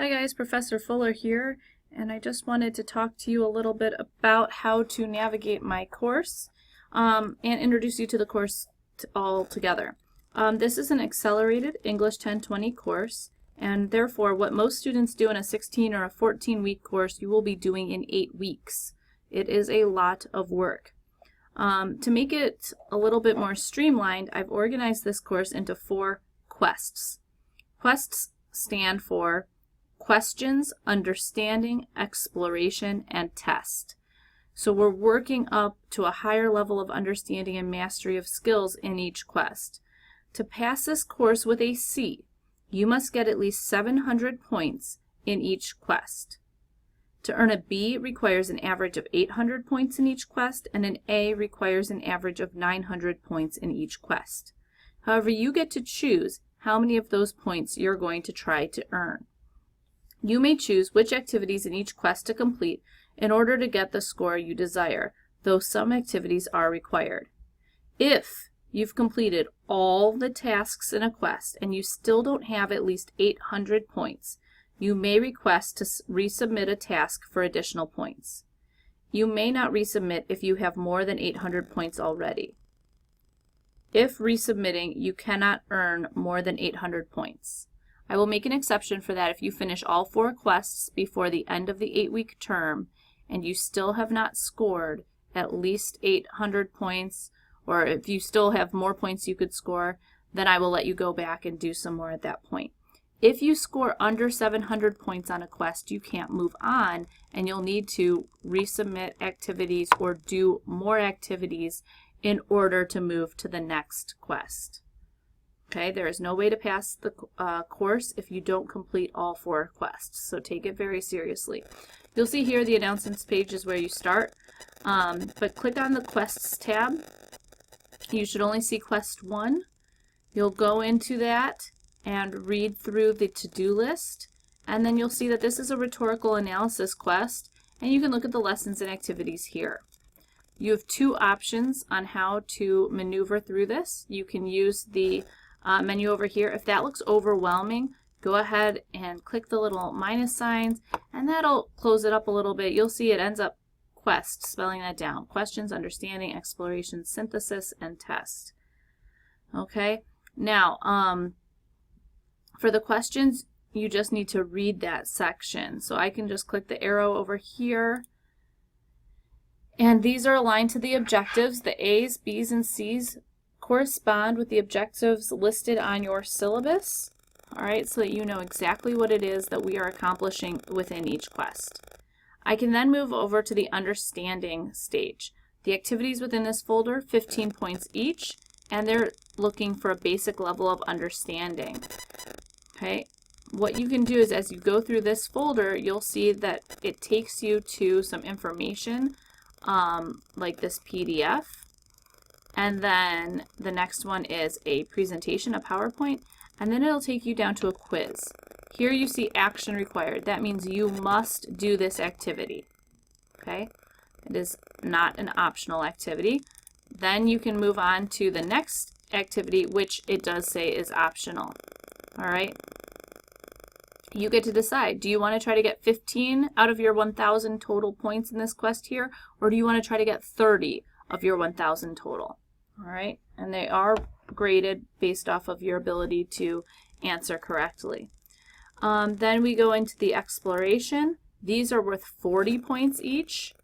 Hi guys, Professor Fuller here, and I just wanted to talk to you a little bit about how to navigate my course and introduce you to the course all together. This is an accelerated English 1020 course, and therefore what most students do in a 16 or a 14-week course you will be doing in 8 weeks. It is a lot of work. To make it a little bit more streamlined, I've organized this course into 4 quests. Quests stand for questions, understanding, exploration, and test. So we're working up to a higher level of understanding and mastery of skills in each quest. To pass this course with a C, you must get at least 700 points in each quest. To earn a B requires an average of 800 points in each quest, and an A requires an average of 900 points in each quest. However, you get to choose how many of those points you're going to try to earn. You may choose which activities in each quest to complete in order to get the score you desire, though some activities are required. If you've completed all the tasks in a quest and you still don't have at least 800 points, you may request to resubmit a task for additional points. You may not resubmit if you have more than 800 points already. If resubmitting, you cannot earn more than 800 points. I will make an exception for that if you finish all 4 quests before the end of the 8-week term and you still have not scored at least 800 points, or if you still have more points you could score, then I will let you go back and do some more at that point. If you score under 700 points on a quest, you can't move on, and you'll need to resubmit activities or do more activities in order to move to the next quest. Okay, there is no way to pass the course if you don't complete all 4 quests, so take it very seriously. You'll see here the announcements page is where you start, but click on the Quests tab. You should only see Quest 1. You'll go into that and read through the to-do list, and then you'll see that this is a rhetorical analysis quest, and you can look at the lessons and activities here. You have 2 options on how to maneuver through this. You can use the menu over here. If that looks overwhelming, go ahead and click the little minus signs, and that'll close it up a little bit. You'll see it ends up quest, spelling that down. Questions, understanding, exploration, synthesis, and test. Okay, now for the questions, you just need to read that section. So I can just click the arrow over here, and these are aligned to the objectives. The A's, B's, and C's correspond with the objectives listed on your syllabus, all right, so that you know exactly what it is that we are accomplishing within each quest. I can then move over to the understanding stage. The activities within this folder, 15 points each, and they're looking for a basic level of understanding. Okay, what you can do is as you go through this folder, you'll see that it takes you to some information like this PDF. And then the next one is a presentation, a PowerPoint, and then it'll take you down to a quiz. Here you see action required. That means you must do this activity. Okay? It is not an optional activity. Then you can move on to the next activity, which it does say is optional. All right? You get to decide. Do you want to try to get 15 out of your 1,000 total points in this quest here, or do you want to try to get 30 of your 1,000 total? All right, and they are graded based off of your ability to answer correctly. Then we go into the exploration. These are worth 40 points each.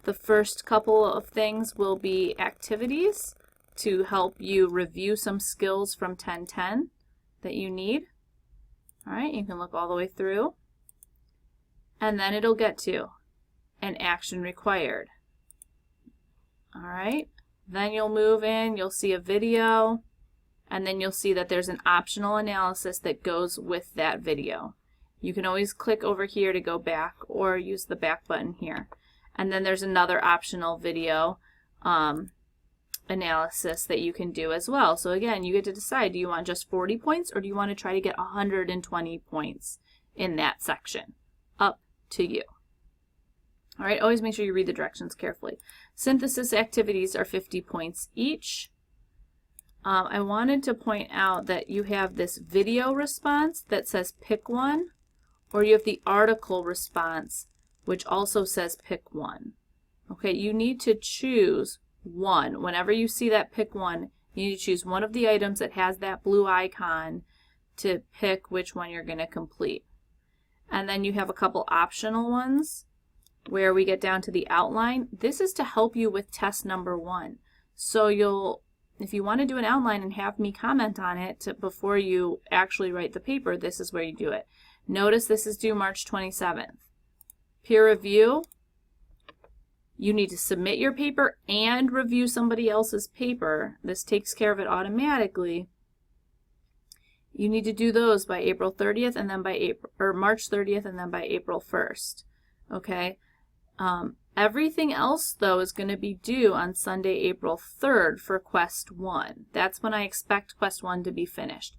The first couple of things will be activities to help you review some skills from 1010 that you need. All right, you can look all the way through. And then it'll get to an action required. All right, then you'll move in, you'll see a video, and then you'll see that there's an optional analysis that goes with that video. You can always click over here to go back or use the back button here. And then there's another optional video analysis that you can do as well. So again, you get to decide, do you want just 40 points or do you want to try to get 120 points in that section? Up to you. All right, always make sure you read the directions carefully. Synthesis activities are 50 points each. I wanted to point out that you have this video response that says pick one, or you have the article response, which also says pick one. Okay, you need to choose one. Whenever you see that pick one, you need to choose one of the items that has that blue icon to pick which one you're going to complete. And then you have a couple optional ones where we get down to the outline. This is to help you with test number 1. So if you want to do an outline and have me comment on it before you actually write the paper, this is where you do it. Notice this is due March 27th. Peer review, you need to submit your paper and review somebody else's paper. This takes care of it automatically. You need to do those by April 30th and then by March 30th and then by April 1st. Okay? Everything else, though, is going to be due on Sunday, April 3rd for Quest 1. That's when I expect Quest 1 to be finished.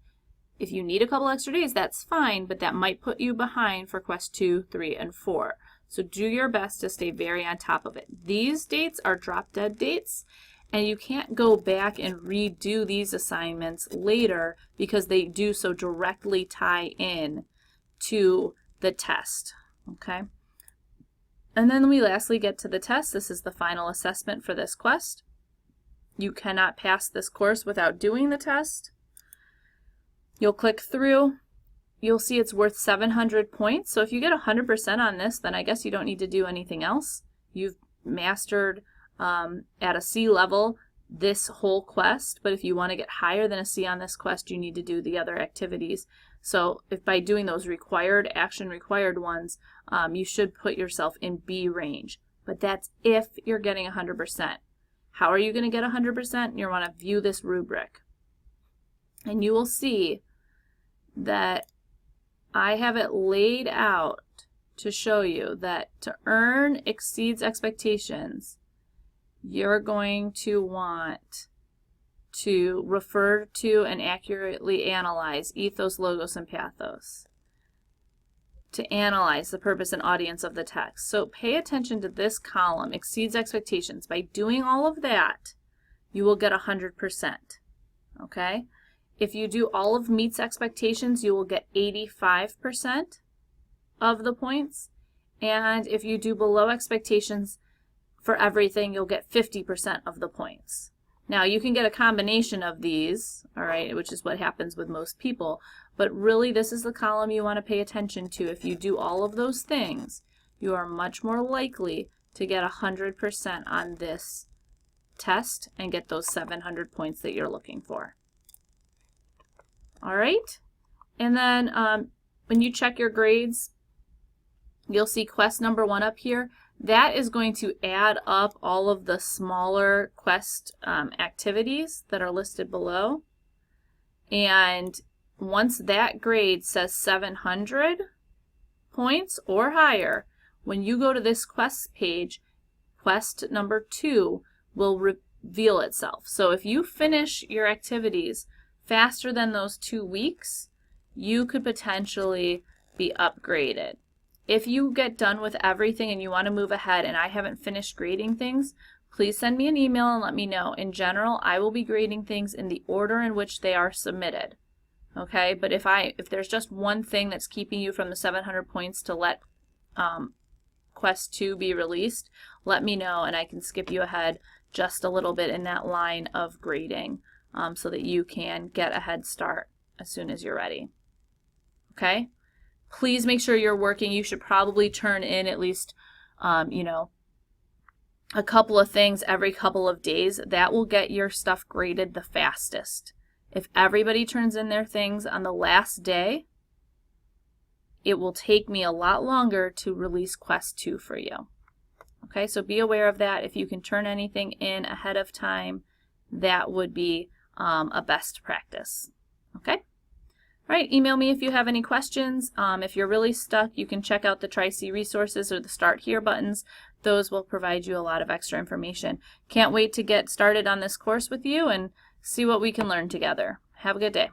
If you need a couple extra days, that's fine, but that might put you behind for Quest 2, 3, and 4. So do your best to stay very on top of it. These dates are drop-dead dates, and you can't go back and redo these assignments later because they do so directly tie in to the test. Okay? And then we lastly get to the test. This is the final assessment for this quest. You cannot pass this course without doing the test. You'll click through. You'll see it's worth 700 points. So if you get 100% on this, then I guess you don't need to do anything else. You've mastered at a C level this whole quest, but if you want to get higher than a C on this quest, you need to do the other activities. So if by doing those action required ones, you should put yourself in B range. But that's if you're getting 100%. How are you going to get 100%? You want to view this rubric. And you will see that I have it laid out to show you that to earn exceeds expectations, you're going to want to refer to and accurately analyze ethos, logos, and pathos. To analyze the purpose and audience of the text. So pay attention to this column, exceeds expectations. By doing all of that, you will get 100%. Okay? If you do all of meets expectations, you will get 85% of the points. And if you do below expectations for everything, you'll get 50% of the points. Now, you can get a combination of these, all right, which is what happens with most people, but really this is the column you want to pay attention to. If you do all of those things, you are much more likely to get 100% on this test and get those 700 points that you're looking for. All right, and then when you check your grades, you'll see quest number 1 up here. That is going to add up all of the smaller quest activities that are listed below. And once that grade says 700 points or higher, when you go to this quest page, quest number 2 will reveal itself. So if you finish your activities faster than those 2 weeks, you could potentially be upgraded. If you get done with everything and you want to move ahead and I haven't finished grading things, please send me an email and let me know. In general, I will be grading things in the order in which they are submitted. Okay, but if there's just one thing that's keeping you from the 700 points to let Quest 2 be released, let me know and I can skip you ahead just a little bit in that line of grading so that you can get a head start as soon as you're ready. Okay? Please make sure you're working. You should probably turn in at least, you know, a couple of things every couple of days. That will get your stuff graded the fastest. If everybody turns in their things on the last day, it will take me a lot longer to release Quest 2 for you. Okay, so be aware of that. If you can turn anything in ahead of time, that would be a best practice. Okay? All right, email me if you have any questions. If you're really stuck, you can check out the Tri-C resources or the Start Here buttons. Those will provide you a lot of extra information. Can't wait to get started on this course with you and see what we can learn together. Have a good day.